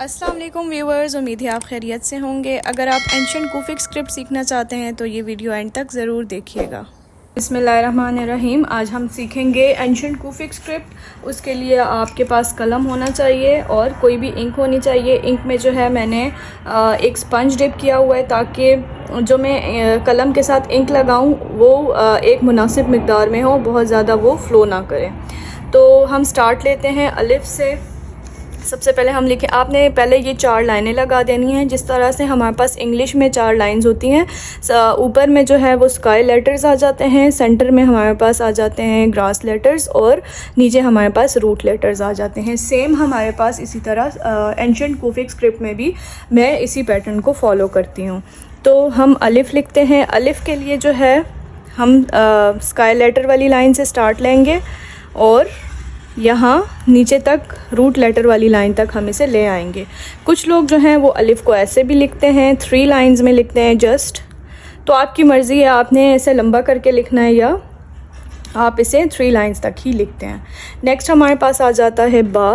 अस्सलाम वालेकुम व्यूवर्स, उम्मीद है आप खैरियत से होंगे। अगर आप एंशिएंट कुफिक स्क्रिप्ट सीखना चाहते हैं तो ये वीडियो एंड तक ज़रूर देखिएगा। बिस्मिल्लाहिर्रहमानिर्रहीम। आज हम सीखेंगे एंशिएंट कुफिक स्क्रिप्ट। उसके लिए आपके पास कलम होना चाहिए और कोई भी इंक होनी चाहिए। इंक में जो है मैंने एक स्पंज डिप किया हुआ है ताकि जो मैं कलम के साथ इंक लगाऊं वो एक मुनासिब मिकदार में हो, बहुत ज़्यादा वो फ़्लो ना करे। तो हम स्टार्ट लेते हैं अलिफ से। सबसे पहले हम लिखें, आपने पहले ये 4 लाइनें लगा देनी हैं जिस तरह से हमारे पास इंग्लिश में 4 लाइंस होती हैं। ऊपर में जो है वो स्काई लेटर्स आ जाते हैं, सेंटर में हमारे पास आ जाते हैं ग्रास लेटर्स और नीचे हमारे पास रूट लेटर्स आ जाते हैं। सेम हमारे पास इसी तरह एंशिएंट कुफिक स्क्रिप्ट में भी मैं इसी पैटर्न को फॉलो करती हूँ। तो हम अलिफ लिखते हैं। अलिफ के लिए जो है हम स्काई लेटर वाली लाइन से स्टार्ट लेंगे और यहाँ नीचे तक रूट लेटर वाली लाइन तक हम इसे ले आएंगे। कुछ लोग जो हैं वो अलिफ को ऐसे भी लिखते हैं, 3 लाइंस में लिखते हैं जस्ट। तो आपकी मर्ज़ी है, आपने ऐसे लंबा करके लिखना है या आप इसे 3 लाइंस तक ही लिखते हैं। नेक्स्ट हमारे पास आ जाता है बा।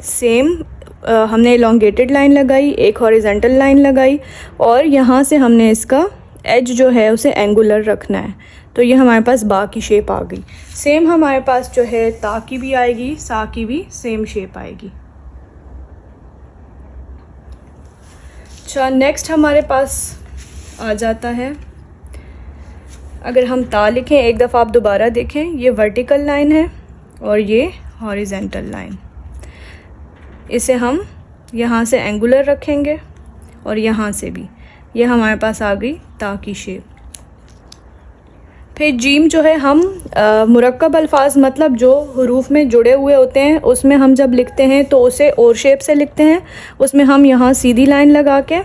सेम हमने एलोंगेटेड लाइन लगाई, एक हॉरिजेंटल लाइन लगाई और यहाँ से हमने इसका एज जो है उसे एंगुलर रखना है। तो ये हमारे पास बा की शेप आ गई। सेम हमारे पास जो है ता की भी आएगी, सा की भी सेम शेप आएगी। अच्छा, नेक्स्ट हमारे पास आ जाता है, अगर हम ता लिखें, एक दफ़ा आप दोबारा देखें, ये वर्टिकल लाइन है और ये हॉरिजेंटल लाइन। इसे हम यहाँ से एंगुलर रखेंगे और यहाँ से भी, ये हमारे पास आ गई ता की शेप। फिर जीम जो है हम मुरक्कब अल्फाज, मतलब जो हुरूफ में जुड़े हुए होते हैं, उसमें हम जब लिखते हैं तो उसे और शेप से लिखते हैं। उसमें हम यहाँ सीधी लाइन लगा के,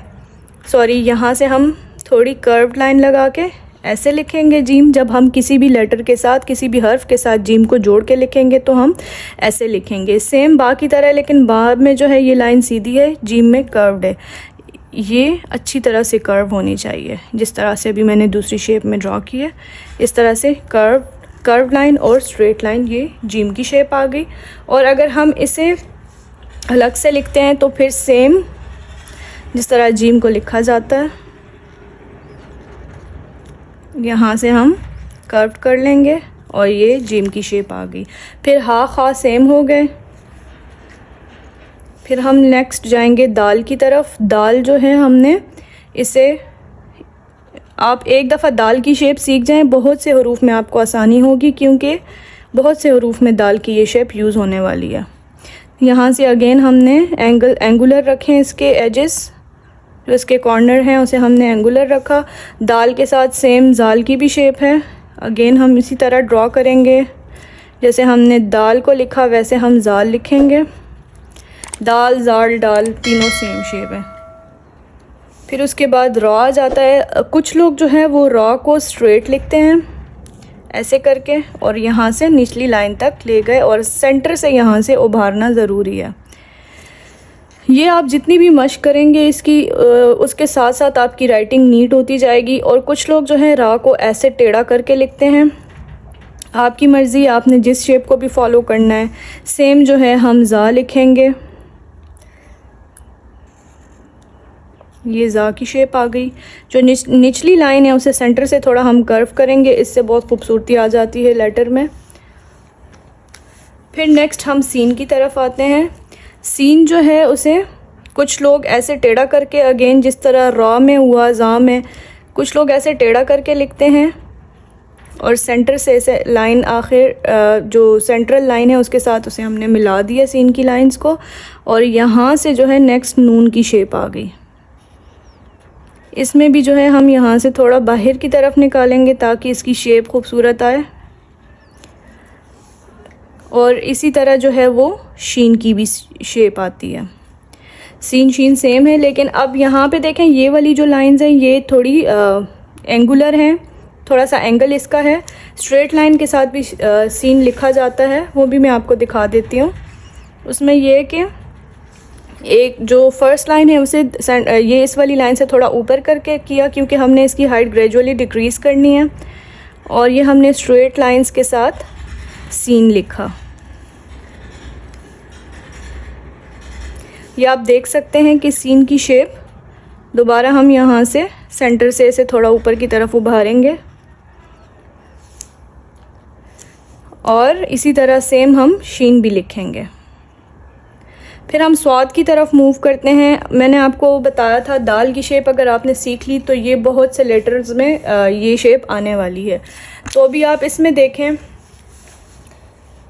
यहाँ से हम थोड़ी कर्व्ड लाइन लगा के ऐसे लिखेंगे जीम। जब हम किसी भी लेटर के साथ, किसी भी हर्फ के साथ जीम को जोड़ के लिखेंगे तो हम ऐसे लिखेंगे, सेम बा की तरह। लेकिन बा में जो है ये लाइन सीधी है, जीम में कर्व्ड है। ये अच्छी तरह से कर्व होनी चाहिए, जिस तरह से अभी मैंने दूसरी शेप में ड्रॉ की है, इस तरह से कर्व लाइन और स्ट्रेट लाइन, ये जीम की शेप आ गई। और अगर हम इसे अलग से लिखते हैं तो फिर सेम जिस तरह जीम को लिखा जाता है, यहाँ से हम कर्व कर लेंगे और ये जीम की शेप आ गई। फिर हा खा सेम हो गए। फिर हम नेक्स्ट जाएंगे दाल की तरफ। दाल जो है हमने इसे, आप एक दफ़ा दाल की शेप सीख जाएं, बहुत से हरूफ में आपको आसानी होगी क्योंकि बहुत से हरूफ में दाल की ये शेप यूज़ होने वाली है। यहाँ से अगेन हमने एंगुलर रखे हैं, इसके एजेस जो इसके कॉर्नर हैं उसे हमने एंगुलर रखा। दाल के साथ सेम जाल की भी शेप है, अगेन हम इसी तरह ड्रॉ करेंगे। जैसे हमने दाल को लिखा वैसे हम जाल लिखेंगे। दाल, जाल, डाल तीनों सेम शेप है। फिर उसके बाद रॉ आ जाता है। कुछ लोग जो है वो रॉ को स्ट्रेट लिखते हैं ऐसे करके और यहाँ से निचली लाइन तक ले गए और सेंटर से यहाँ से उभारना ज़रूरी है। ये आप जितनी भी मश्क करेंगे इसकी, उसके साथ साथ आपकी राइटिंग नीट होती जाएगी। और कुछ लोग जो है रॉ को ऐसे टेढ़ा करके लिखते हैं। आपकी मर्ज़ी, आपने जिस शेप को भी फॉलो करना है। सेम जो है हम जा लिखेंगे, ये जा की शेप आ गई। जो निचली लाइन है उसे सेंटर से थोड़ा हम कर्व करेंगे, इससे बहुत खूबसूरती आ जाती है लेटर में। फिर नेक्स्ट हम सीन की तरफ आते हैं। सीन जो है उसे कुछ लोग ऐसे टेढ़ा करके, अगेन जिस तरह रॉ में हुआ, जा में कुछ लोग ऐसे टेढ़ा करके लिखते हैं और सेंटर से ऐसे लाइन, आखिर जो सेंट्रल लाइन है उसके साथ उसे हमने मिला दिया सीन की लाइंस को और यहाँ से जो है नेक्स्ट नून की शेप आ गई। इसमें भी जो है हम यहाँ से थोड़ा बाहर की तरफ निकालेंगे ताकि इसकी शेप खूबसूरत आए। और इसी तरह जो है वो शीन की भी शेप आती है। सीन शीन सेम है, लेकिन अब यहाँ पे देखें ये वाली जो लाइंस हैं ये थोड़ी एंगुलर हैं, थोड़ा सा एंगल इसका है। स्ट्रेट लाइन के साथ भी सीन लिखा जाता है, वो भी मैं आपको दिखा देती हूँ। उसमें ये है कि एक जो फर्स्ट लाइन है उसे ये इस वाली लाइन से थोड़ा ऊपर करके किया क्योंकि हमने इसकी हाइट ग्रेजुअली डिक्रीज़ करनी है। और ये हमने स्ट्रेट लाइंस के साथ सीन लिखा। ये आप देख सकते हैं कि सीन की शेप दोबारा हम यहाँ से सेंटर से इसे थोड़ा ऊपर की तरफ उभारेंगे और इसी तरह सेम हम शीन भी लिखेंगे। फिर हम स्वाद की तरफ मूव करते हैं। मैंने आपको बताया था दाल की शेप अगर आपने सीख ली तो ये बहुत से लेटर्स में ये शेप आने वाली है। तो अभी आप इसमें देखें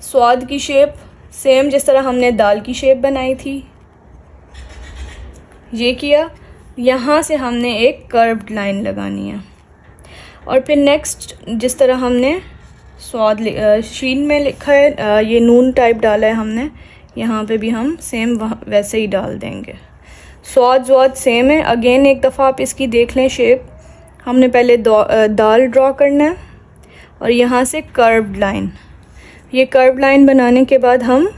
स्वाद की शेप सेम जिस तरह हमने दाल की शेप बनाई थी, ये किया। यहाँ से हमने एक कर्व्ड लाइन लगानी है और फिर नेक्स्ट जिस तरह हमने स्वाद शीन में लिखा है, ये नून टाइप डाला है हमने, यहाँ पे भी हम सेम वैसे ही डाल देंगे। स्वाद सेम है। अगेन एक दफ़ा आप इसकी देख लें शेप। हमने पहले दाल ड्रॉ करना है और यहाँ से कर्व्ड लाइन। ये कर्व्ड लाइन बनाने के बाद हम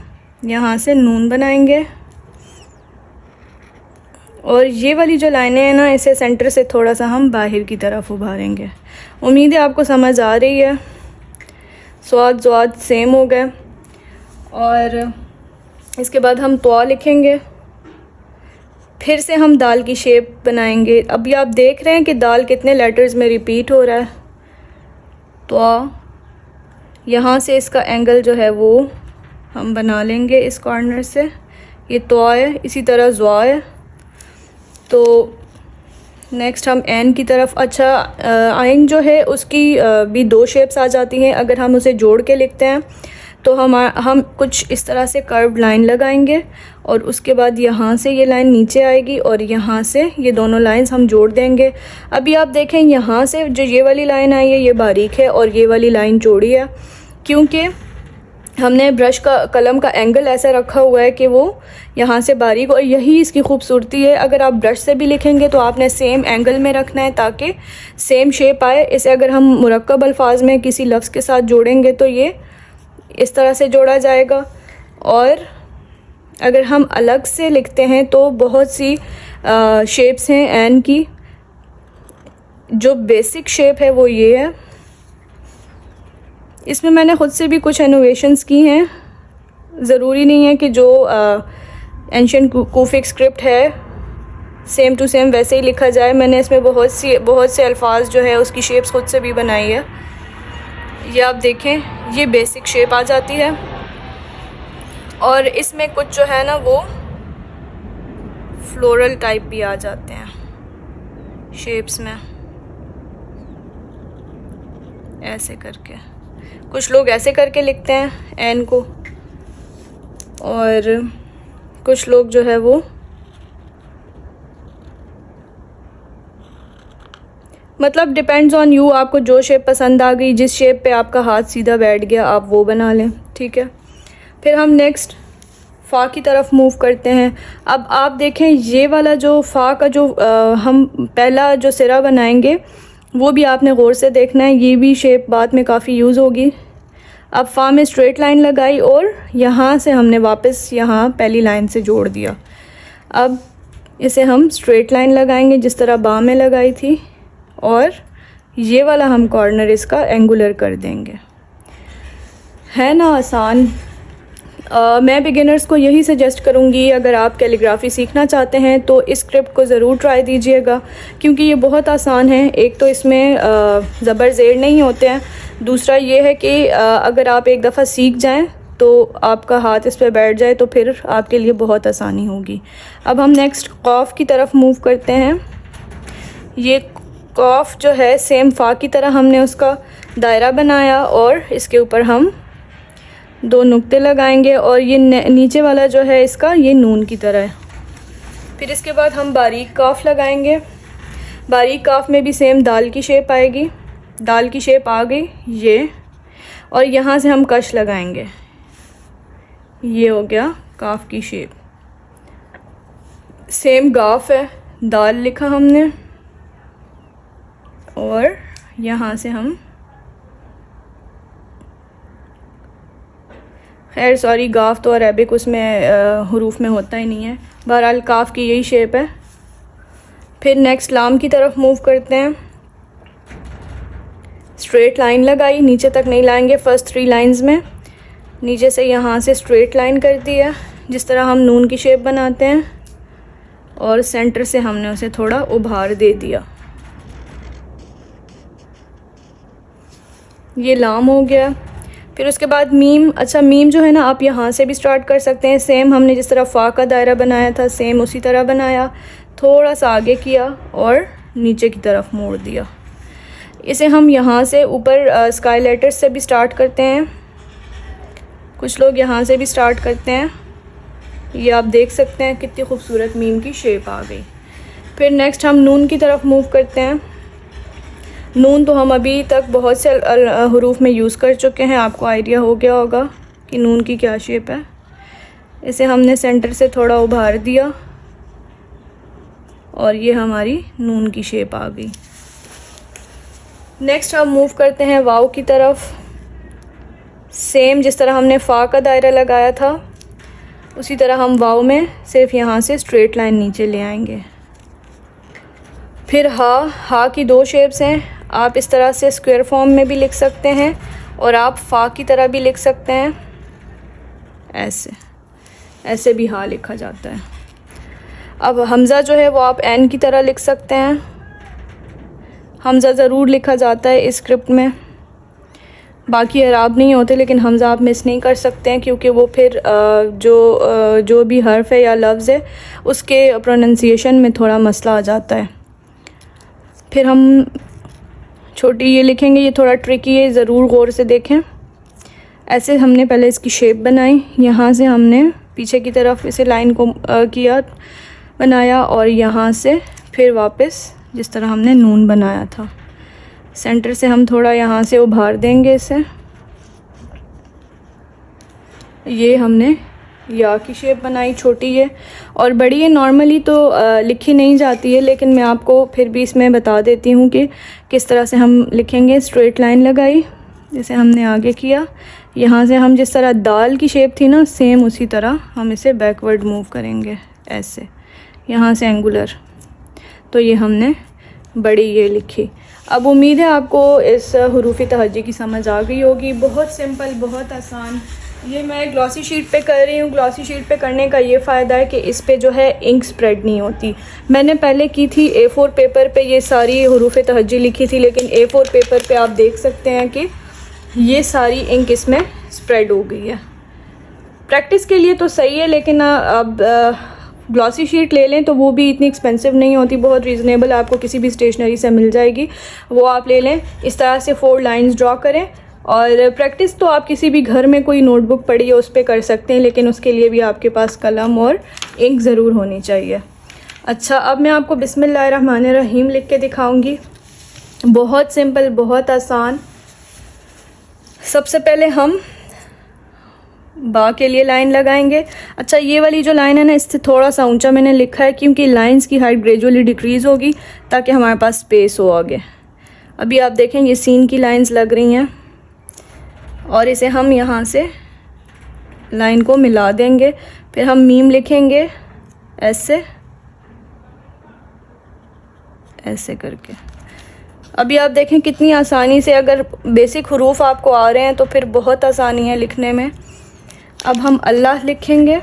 यहाँ से नून बनाएंगे और ये वाली जो लाइनें हैं ना, इसे सेंटर से थोड़ा सा हम बाहर की तरफ उभारेंगे। उम्मीद है आपको समझ आ रही है। स्वाद सेम हो गए और इसके बाद हम तवा लिखेंगे। फिर से हम दाल की शेप बनाएंगे। अभी आप देख रहे हैं कि दाल कितने लेटर्स में रिपीट हो रहा है। तवा, यहाँ से इसका एंगल जो है वो हम बना लेंगे इस कॉर्नर से। ये तवा है, इसी तरह ज़्वा है। तो नेक्स्ट हम एन की तरफ। अच्छा, आइन जो है उसकी भी दो शेप्स आ जाती हैं। अगर हम उसे जोड़ के लिखते हैं तो हम कुछ इस तरह से कर्व्ड लाइन लगाएंगे और उसके बाद यहाँ से ये लाइन नीचे आएगी और यहाँ से ये दोनों लाइंस हम जोड़ देंगे। अभी आप देखें यहाँ से जो ये वाली लाइन आई है ये बारीक है और ये वाली लाइन चौड़ी है, क्योंकि हमने ब्रश का कलम का एंगल ऐसा रखा हुआ है कि वो यहाँ से बारीक, और यही इसकी खूबसूरती है। अगर आप ब्रश से भी लिखेंगे तो आपने सेम एंगल में रखना है ताकि सेम शेप आए। इसे अगर हम मुरक्कब अल्फाज में किसी लफ्ज़ के साथ जोड़ेंगे तो ये इस तरह से जोड़ा जाएगा। और अगर हम अलग से लिखते हैं तो बहुत सी शेप्स हैं एन की। जो बेसिक शेप है वो ये है। इसमें मैंने ख़ुद से भी कुछ इनोवेशंस की हैं। ज़रूरी नहीं है कि जो एंशिएंट कूफिक स्क्रिप्ट है सेम टू सेम वैसे ही लिखा जाए। मैंने इसमें बहुत से अल्फाज जो है उसकी शेप्स ख़ुद से भी बनाई है। ये आप देखें, ये बेसिक शेप आ जाती है और इसमें कुछ जो है ना वो फ्लोरल टाइप भी आ जाते हैं शेप्स में, ऐसे करके। कुछ लोग ऐसे करके लिखते हैं एन को और कुछ लोग जो है वो मतलब डिपेंड्स ऑन यू। आपको जो शेप पसंद आ गई, जिस शेप पे आपका हाथ सीधा बैठ गया आप वो बना लें, ठीक है। फिर हम नेक्स्ट फ़ा की तरफ मूव करते हैं। अब आप देखें ये वाला जो फ़ा का जो हम पहला जो सिरा बनाएंगे वो भी आपने गौर से देखना है। ये भी शेप बाद में काफ़ी यूज़ होगी। अब फ़ा में स्ट्रेट लाइन लगाई और यहाँ से हमने वापस यहाँ पहली लाइन से जोड़ दिया। अब इसे हम स्ट्रेट लाइन लगाएंगे जिस तरह बा में लगाई थी और ये वाला हम कॉर्नर इसका एंगुलर कर देंगे। है ना आसान। मैं बिगिनर्स को यही सजेस्ट करूँगी, अगर आप कैलीग्राफी सीखना चाहते हैं तो इस स्क्रिप्ट को ज़रूर ट्राई दीजिएगा, क्योंकि ये बहुत आसान है। एक तो इसमें ज़बर ज़ेर नहीं होते हैं, दूसरा ये है कि अगर आप एक दफ़ा सीख जाएं तो आपका हाथ इस पर बैठ जाए तो फिर आपके लिए बहुत आसानी होगी। अब हम नेक्स्ट कॉफ़ की तरफ मूव करते हैं। ये कॉफ़ जो है सेम फ़ा की तरह हमने उसका दायरा बनाया और इसके ऊपर हम दो नुक्ते लगाएंगे और ये नीचे वाला जो है इसका ये नून की तरह है। फिर इसके बाद हम बारीक काफ लगाएंगे। बारीक काफ में भी सेम दाल की शेप आएगी। दाल की शेप आ गई ये, और यहाँ से हम कश लगाएंगे। ये हो गया काफ की शेप। सेम गाफ है, दाल लिखा हमने और यहाँ से हम, खैर सॉरी गाफ तो अरेबिक उसमें हरूफ में होता ही नहीं है। बहरहाल काफ की यही शेप है। फिर नेक्स्ट लाम की तरफ मूव करते हैं। स्ट्रेट लाइन लगाई, नीचे तक नहीं लाएंगे फर्स्ट 3 लाइंस में, नीचे से यहाँ से स्ट्रेट लाइन कर दी है जिस तरह हम नून की शेप बनाते हैं। और सेंटर से हमने उसे थोड़ा उभार दे दिया। ये लाम हो गया। फिर उसके बाद मीम। अच्छा, मीम जो है ना, आप यहाँ से भी स्टार्ट कर सकते हैं। सेम हमने जिस तरह फ़ा का दायरा बनाया था, सेम उसी तरह बनाया, थोड़ा सा आगे किया और नीचे की तरफ मोड़ दिया। इसे हम यहाँ से ऊपर स्काई लेटर्स से भी स्टार्ट करते हैं, कुछ लोग यहाँ से भी स्टार्ट करते हैं। ये आप देख सकते हैं कितनी खूबसूरत मीम की शेप आ गई। फिर नेक्स्ट हम नून की तरफ मूव करते हैं। नून तो हम अभी तक बहुत से हरूफ में यूज़ कर चुके हैं, आपको आइडिया हो गया होगा कि नून की क्या शेप है। इसे हमने सेंटर से थोड़ा उभार दिया और ये हमारी नून की शेप आ गई। नेक्स्ट हम मूव करते हैं वाव की तरफ। सेम जिस तरह हमने फ़ा का दायरा लगाया था उसी तरह हम वाव में सिर्फ यहाँ से स्ट्रेट लाइन नीचे ले आएंगे। फिर हा की दो शेप्स हैं। आप इस तरह से स्क्वायर फॉर्म में भी लिख सकते हैं और आप फ़ा की तरह भी लिख सकते हैं। ऐसे भी हा लिखा जाता है। अब हमज़ा जो है वो आप एन की तरह लिख सकते हैं। हमज़ा ज़रूर लिखा जाता है इस स्क्रिप्ट में, बाकी अराब नहीं होते, लेकिन हमज़ा आप मिस नहीं कर सकते हैं क्योंकि वो फिर जो भी हर्फ है या लफ्ज़ है उसके प्रोनंसिएशन में थोड़ा मसला आ जाता है। फिर हम छोटी ये लिखेंगे, ये थोड़ा ट्रिकी है, ज़रूर गौर से देखें। ऐसे हमने पहले इसकी शेप बनाई, यहाँ से हमने पीछे की तरफ इसे लाइन को बनाया और यहाँ से फिर वापस जिस तरह हमने नून बनाया था, सेंटर से हम थोड़ा यहाँ से उभार देंगे इसे। ये हमने या की शेप बनाई, छोटी है और बड़ी है। नॉर्मली तो लिखी नहीं जाती है, लेकिन मैं आपको फिर भी इसमें बता देती हूँ कि किस तरह से हम लिखेंगे। स्ट्रेट लाइन लगाई, जैसे हमने आगे किया, यहाँ से हम जिस तरह दाल की शेप थी ना, सेम उसी तरह हम इसे बैकवर्ड मूव करेंगे ऐसे, यहाँ से एंगुलर। तो ये हमने बड़ी ये लिखी। अब उम्मीद है आपको इस हुरूफ़ी तहज्जी की समझ आ गई होगी। बहुत सिंपल, बहुत आसान। ये मैं ग्लॉसी शीट पे कर रही हूँ। ग्लॉसी शीट पे करने का ये फ़ायदा है कि इस पे जो है इंक स्प्रेड नहीं होती। मैंने पहले की थी A4 पेपर पे ये सारी हुरूफ़ तहज्जी लिखी थी, लेकिन A4 पेपर पे आप देख सकते हैं कि ये सारी इंक इसमें स्प्रेड हो गई है। प्रैक्टिस के लिए तो सही है, लेकिन अब ग्लॉसी शीट ले लें तो वो भी इतनी एक्सपेंसिव नहीं होती, बहुत रीज़नेबल आपको किसी भी स्टेशनरी से मिल जाएगी, वो आप ले लें। इस तरह से 4 लाइंस ड्रॉ करें और प्रैक्टिस तो आप किसी भी घर में कोई नोटबुक पड़ी है उस पर कर सकते हैं, लेकिन उसके लिए भी आपके पास कलम और इंक ज़रूर होनी चाहिए। अच्छा, अब मैं आपको बिस्मिल्लाहिर्रहमानिर्रहीम लिख के दिखाऊँगी। बहुत सिंपल, बहुत आसान। सबसे पहले हम बा के लिए लाइन लगाएंगे। अच्छा, ये वाली जो लाइन है ना, इससे थोड़ा सा ऊंचा मैंने लिखा है क्योंकि लाइंस की हाइट ग्रेजुअली डिक्रीज़ होगी ताकि हमारे पास स्पेस हो आगे। अभी आप देखें ये सीन की लाइंस लग रही हैं और इसे हम यहाँ से लाइन को मिला देंगे। फिर हम मीम लिखेंगे ऐसे करके। अभी आप देखें कितनी आसानी से, अगर बेसिक हुरूफ आपको आ रहे हैं तो फिर बहुत आसानी है लिखने में। अब हम अल्लाह लिखेंगे।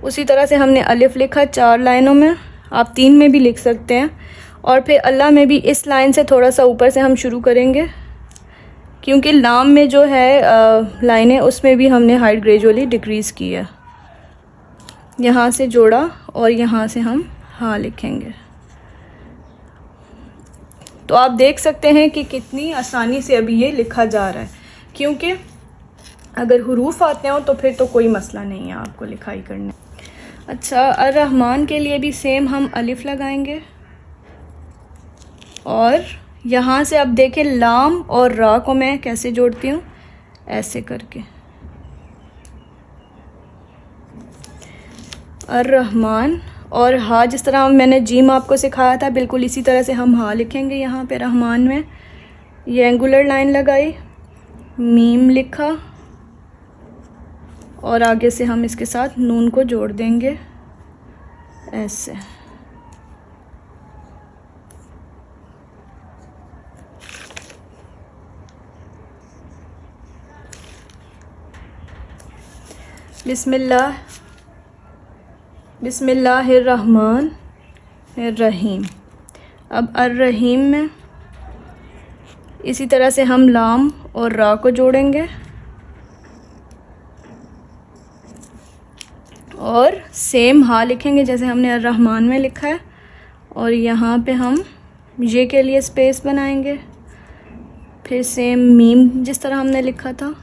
उसी तरह से हमने अलिफ लिखा 4 लाइनों में, आप 3 में भी लिख सकते हैं। और फिर अल्लाह में भी इस लाइन से थोड़ा सा ऊपर से हम शुरू करेंगे क्योंकि लाम में जो है लाइनें उसमें भी हमने हाइट ग्रेजुअली डिक्रीज़ की है। यहाँ से जोड़ा और यहाँ से हम हा लिखेंगे। तो आप देख सकते हैं कि कितनी आसानी से अभी ये लिखा जा रहा है, क्योंकि अगर हुरूफ आते हो तो फिर तो कोई मसला नहीं है आपको लिखाई करने। अच्छा, अर्रहमान के लिए भी सेम हम अलिफ लगाएंगे और यहाँ से अब देखें लाम और रा को मैं कैसे जोड़ती हूँ, ऐसे करके। अर्रहमान और हा, जिस तरह मैंने जीम आपको सिखाया था बिल्कुल इसी तरह से हम हा लिखेंगे। यहाँ पे रहमान में ये एंगुलर लाइन लगाई, मीम लिखा और आगे से हम इसके साथ नून को जोड़ देंगे ऐसे। बिस्मिल्लाह। बिस्मिल्लाहिर्रहमानिर्रहीम। अब अर्रहीम में इसी तरह से हम लाम और रा को जोड़ेंगे और सेम हा लिखेंगे जैसे हमने अर्रहमान में लिखा है, और यहाँ पे हम ये के लिए स्पेस बनाएंगे, फिर सेम मीम जिस तरह हमने लिखा था,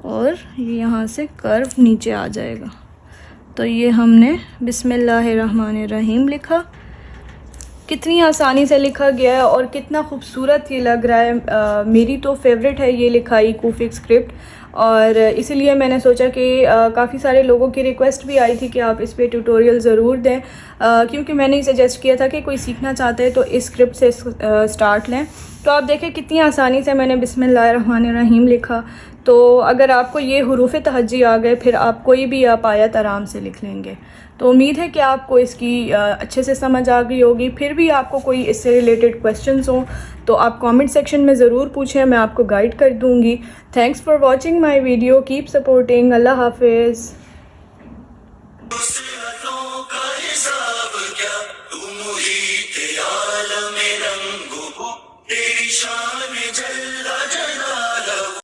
और यहाँ से कर्व नीचे आ जाएगा। तो ये हमने बिस्मिल्लाहिर्रहमानिर्रहीम लिखा। कितनी आसानी से लिखा गया है और कितना खूबसूरत ये लग रहा है। मेरी तो फेवरेट है ये लिखाई कूफिक स्क्रिप्ट, और इसीलिए मैंने सोचा कि काफ़ी सारे लोगों की रिक्वेस्ट भी आई थी कि आप इस पे ट्यूटोरियल ज़रूर दें, क्योंकि मैंने सजेस्ट किया था कि कोई सीखना चाहते हैं तो इस स्क्रिप्ट से स्टार्ट लें। तो आप देखें कितनी आसानी से मैंने बिस्मिल्लाहिर्रहमानिर्रहीम लिखा। तो अगर आपको ये हुरूफ तहज्जी आ गए, फिर आप कोई भी आप आयत आराम से लिख लेंगे। तो उम्मीद है कि आपको इसकी अच्छे से समझ आ गई होगी। फिर भी आपको कोई इससे रिलेटेड क्वेश्चंस हों तो आप कमेंट सेक्शन में ज़रूर पूछें, मैं आपको गाइड कर दूँगी। Thanks for watching my video, keep supporting. अल्लाह हाफिज़। तेरी शान जल